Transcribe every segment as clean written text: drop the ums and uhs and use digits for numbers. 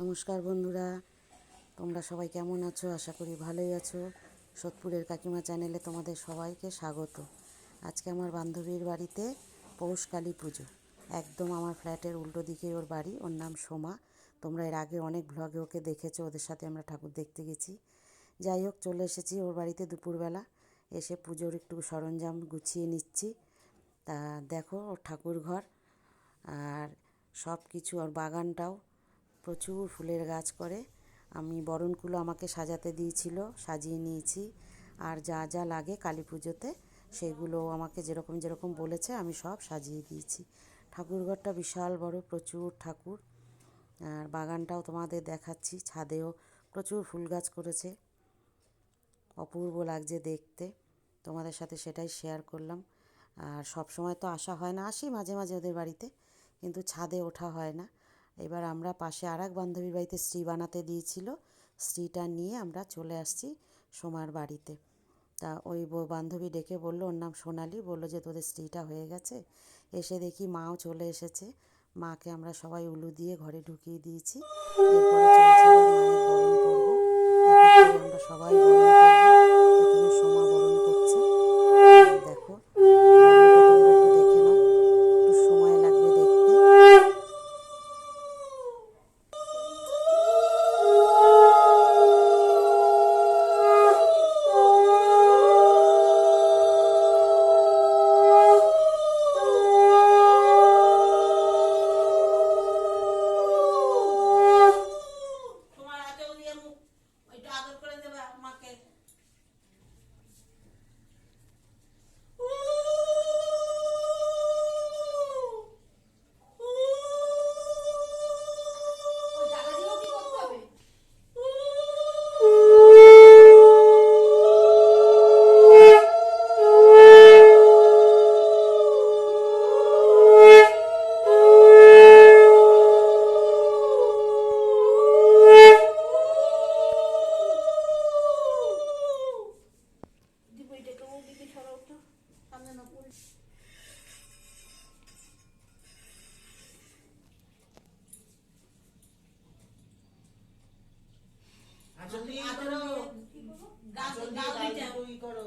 নমস্কার বন্ধুরা, তোমরা সবাই কেমন আছো? আশা করি ভালোই আছো। সোদপুরের কাকিমা চ্যানেলে তোমাদের সবাইকে স্বাগত। আজকে আমার বান্ধবীর বাড়িতে পৌষ কালী পুজো। একদম আমার ফ্ল্যাটের উল্টো দিকে ওর বাড়ি। ওর নাম সোমা। তোমরা এর আগে অনেক ভ্লগে ওকে দেখেছো, ওদের সাথে আমরা ঠাকুর দেখতে গেছি। যাই হোক, চলে এসেছি ওর বাড়িতে দুপুরবেলা। এসে পুজোর একটু সরঞ্জাম গুছিয়ে নিচ্ছি। তা দেখো ওর ঠাকুর ঘর আর সব কিছু, ওর বাগানটাও প্রচুর ফুলের গাছ করে। আমি বরণকুলো আমাকে সাজাতে দিয়েছিল, সাজিয়ে নিয়েছি। আর যা যা লাগে কালী পুজোতে সেগুলো আমাকে যেরকম যেরকম বলেছে আমি সব সাজিয়ে দিয়েছি। ঠাকুরঘরটা বিশাল বড়, প্রচুর ঠাকুর। আর বাগানটাও তোমাদের দেখাচ্ছি। ছাদেও প্রচুর ফুল গাছ করেছে, অপূর্ব লাগছে দেখতে। তোমাদের সাথে সেটাই শেয়ার করলাম। আর সব সময় তো আসা হয় না, আসি মাঝে মাঝে ওদের বাড়িতে, কিন্তু ছাদে ওঠা হয় না। এবার আমরা পাশে আর এক বান্ধবীর বাড়িতে শ্রী বানাতে দিয়েছিল, শ্রীটা নিয়ে আমরা চলে আসছি সোমার বাড়িতে। তা ওই বান্ধবী ডেকে বললো, ওর নাম সোনালি, বললো যে তোদের স্ত্রীটা হয়ে গেছে। এসে দেখি মাও চলে এসেছে। মাকে আমরা সবাই উলু দিয়ে ঘরে ঢুকিয়ে দিয়েছি। এরপরে চলছে এবার মায়ের বরণ পর্ব। এক এক করে আমরা সবাই বরণ করবো। প্রথমে সোমা বরণ করছে। দেখো বরণটা তোমরা একটু দেখে নাও, একটু সময় লাগবে দেখতে।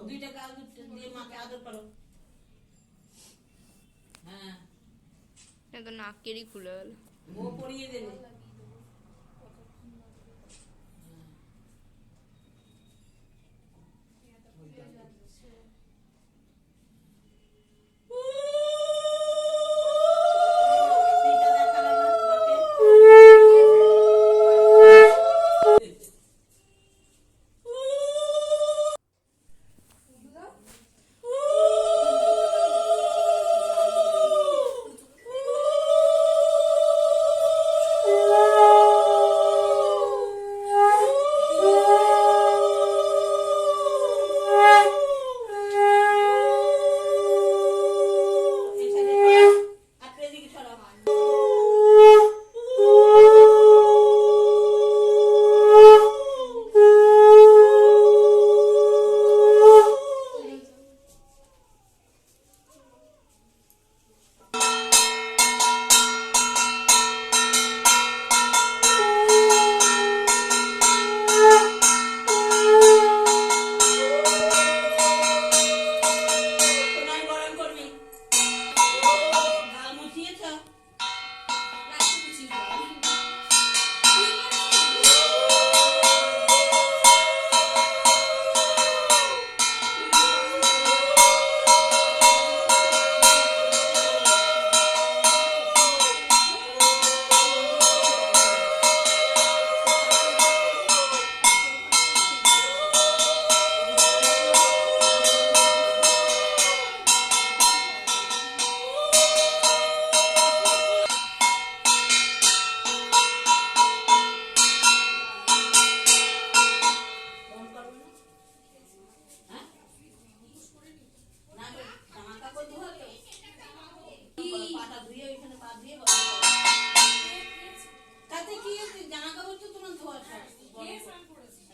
দুইটা গাল দিয়ে মাকে আদর করো। হ্যাঁ, তো নাকেরই খুলে গেল। ও পরিয়ে দেবে।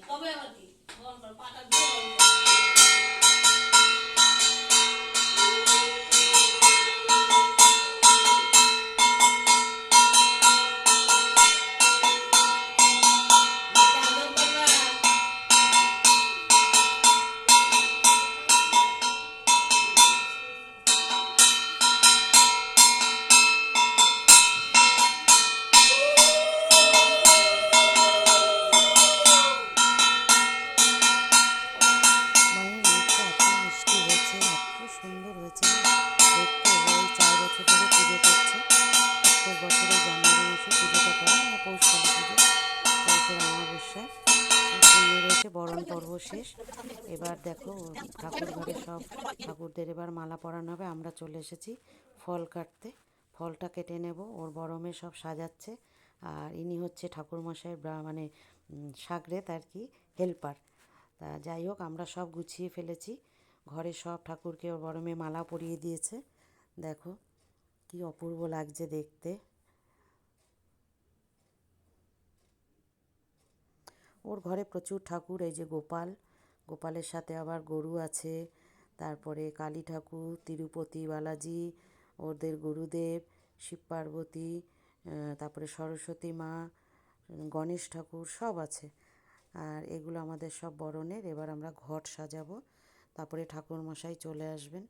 তবে আবার কি পাটা দিয়ে পৌষকালী পুজো, পৌষের অমাবস্যায় পুণ্য রয়েছে। বরণ পর্ব শেষ। এবার দেখো ঠাকুর ঘরে সব ঠাকুরদের এবার মালা পরানো হবে। আমরা চলে এসেছি ফল কাটতে, ফলটা কেটে নেব। ওর বড় মেয়ে সব সাজাচ্ছে, আর ইনি হচ্ছে ঠাকুরমশাইয়ের মানে সাগরেদ আর কি, হেল্পার। তা যাই হোক, আমরা সব গুছিয়ে ফেলেছি। ঘরে সব ঠাকুরকে ওর বড় মেয়ে মালা পরিয়ে দিয়েছে। দেখো কি অপূর্ব লাগছে দেখতে। ওর ঘরে প্রচুর ঠাকুর, এই যে গোপাল, গোপালের সাথে আবার গরু আছে, তারপরে কালী ঠাকুর, তিরুপতি বালাজি, ওদের গুরুদেব, শিব পার্বতী, তারপরে সরস্বতী মা, গণেশ ঠাকুর সব আছে। আর এগুলো আমাদের সব বরণের। এবার আমরা ঘট সাজাবো, তারপরে ঠাকুরমশাই চলে আসবেন।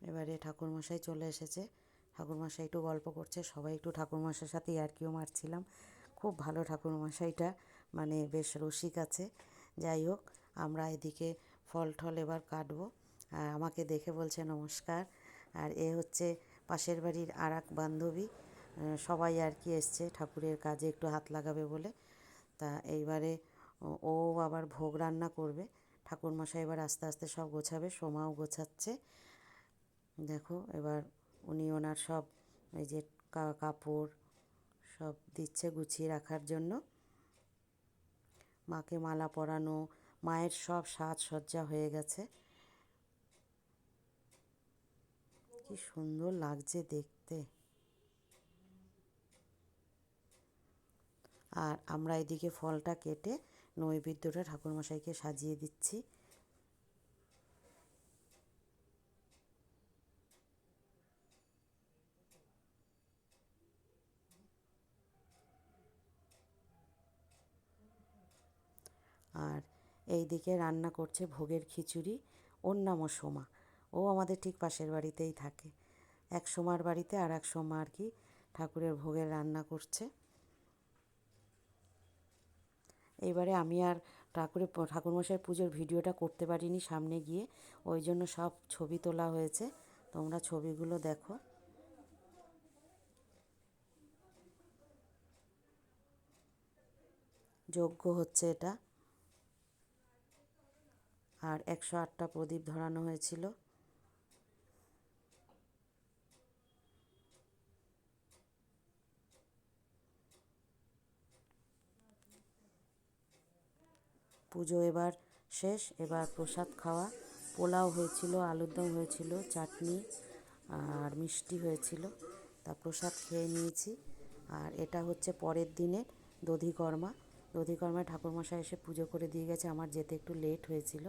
এবারে ঠাকুরমশাই চলে এসেছে। ঠাকুরমশাই একটু গল্প করছে, সবাই একটু ঠাকুরমশাইয়ের সাথে ইয়ার্কিও মারছিলাম। খুব ভালো ঠাকুরমশাইটা, মানে বেশ রসিক আছে। যাই হোক, আমরা এদিকে ফল টল এবার কাটবো। আর আমাকে দেখে বলছে নমস্কার। আর এ হচ্ছে পাশের বাড়ির আর এক বান্ধবী। সবাই আর কি এসছে ঠাকুরের কাজে একটু হাত লাগাবে বলে। তা এইবারে ও আবার ভোগ রান্না করবে। ঠাকুরমশাই এবার আস্তে আস্তে সব গোছাবে, সোমাও গোছাচ্ছে। দেখো এবার উনি ওনার সব এই যে কাপড় সব দিচ্ছে গুছিয়ে রাখার জন্য। মাকে মালা পরানো, মায়ের সব সাজসজ্জা হয়ে গেছে। কি সুন্দর লাগছে দেখতে। আর আমরা এদিকে ফলটা কেটে নৈবেদ্যটা ঠাকুরমশাইকে সাজিয়ে দিচ্ছি। আর এই দিকে রান্না করছে ভোগের খিচুড়ি। ওর নামও সোমা, ও আমাদের ঠিক পাশের বাড়িতেই থাকে। এক সোমার বাড়িতে আর এক সোমা আর কি ঠাকুরের ভোগের রান্না করছে। এইবারে আমি আর ঠাকুরমশাই পুজোর ভিডিওটা করতে পারিনি সামনে গিয়ে, ওই জন্য সব ছবি তোলা হয়েছে। তোমরা ছবিগুলো দেখো। যজ্ঞ হচ্ছে এটা। আর 108টা প্রদীপ ধরানো হয়েছিল। পুজো এবার শেষ। এবার প্রসাদ খাওয়া। পোলাও হয়েছিল, আলুর দম হয়েছিল, চাটনি আর মিষ্টি হয়েছিল। তা প্রসাদ খেয়ে নিয়েছি। আর এটা হচ্ছে পরের দিনের দধিকর্মা। দধিকর্মায় ঠাকুরমশাই এসে পুজো করে দিয়ে গেছে। আমার যেতে একটু লেট হয়েছিল,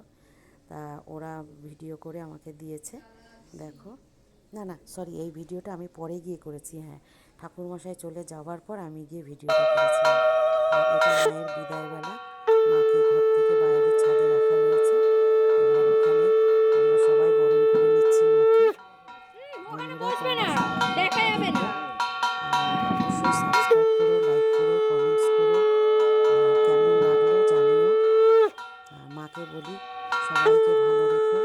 তা ওরা ভিডিও করে আমাকে দিয়েছে। দেখো, না না সরি, এই ভিডিওটা আমি পরে গিয়ে করেছি। হ্যাঁ, ঠাকুরমশাই চলে যাওয়ার পর আমি গিয়ে ভিডিওটা করেছিলাম। আর এটা মায়ের বিদায়বেলা। মাকে ঘর থেকে বাইরে ছাদে রাখা হয়েছে। এবার ওখানে আমরা সবাই বরণ করে নিচ্ছি মাকে। বন্ধুরা তোমরা সবাই দেখা যাবে না। আর অবশ্যই সাবস্ক্রাইব করো, লাইক করো, কমেন্টস করো। আর কেমন লাগলো জানিও। আর মাকে বলি সবাইকে ভালো রেখো,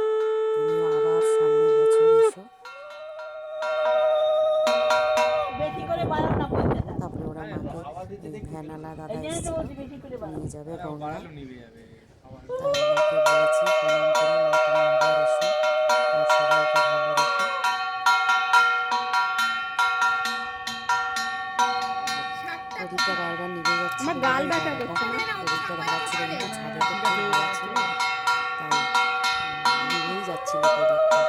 তুমিও আবার সামনের বছর এসো। বেশি করে বাড়াও না পয়সাটা। তারপরে ওরা মাকে ভ্যানালা দাদা এই জন্য তো এসেছিল, বলছি বেশি করে বাড়াও। নিয়ে যাবে গঙ্গা। তাই মাকে বলেছি প্রণাম করে, মা তুমি আবার এসো আর সবাইকে ভালো রেখো। প্রদীপটা বারবার নিভে যাচ্ছিল আমার গাল বলে ব্যথা দাদাটা করছে না? প্রদীপটা ধরাচ্ছিল, কিন্তু ছাদে তো খুব হাওয়া ছিল, তাই নিভেই যাচ্ছিল প্রদীপটা।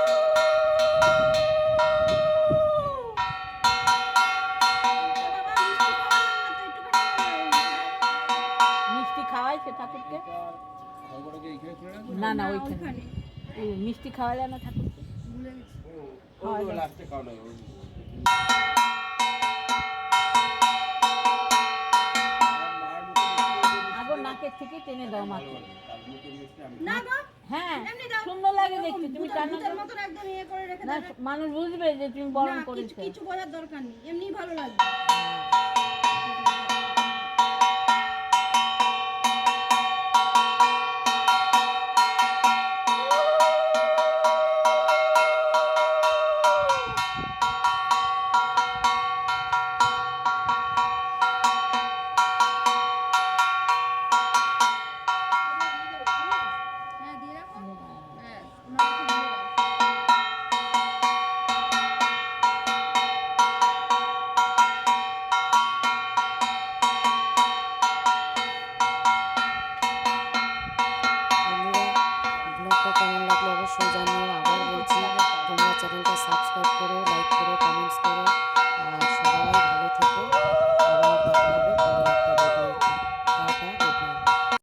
মিষ্টি খাওয়াইছে ঠাকুরকে? না না ওইখানে এই মিষ্টি খাওয়ালে না ঠাকুরকে? আগো নাকের থেকে টেনে দাও মাকে। হ্যাঁ সুন্দর লাগে দেখতে। তুমি টানো তো। না মানুষ বুঝবে যে তুমি বরণ করেছো। কিছু বোঝার দরকার নেই, এমনি ভালো লাগবে। ব্লগটা কেমন লাগলো অবশ্যই জানিও।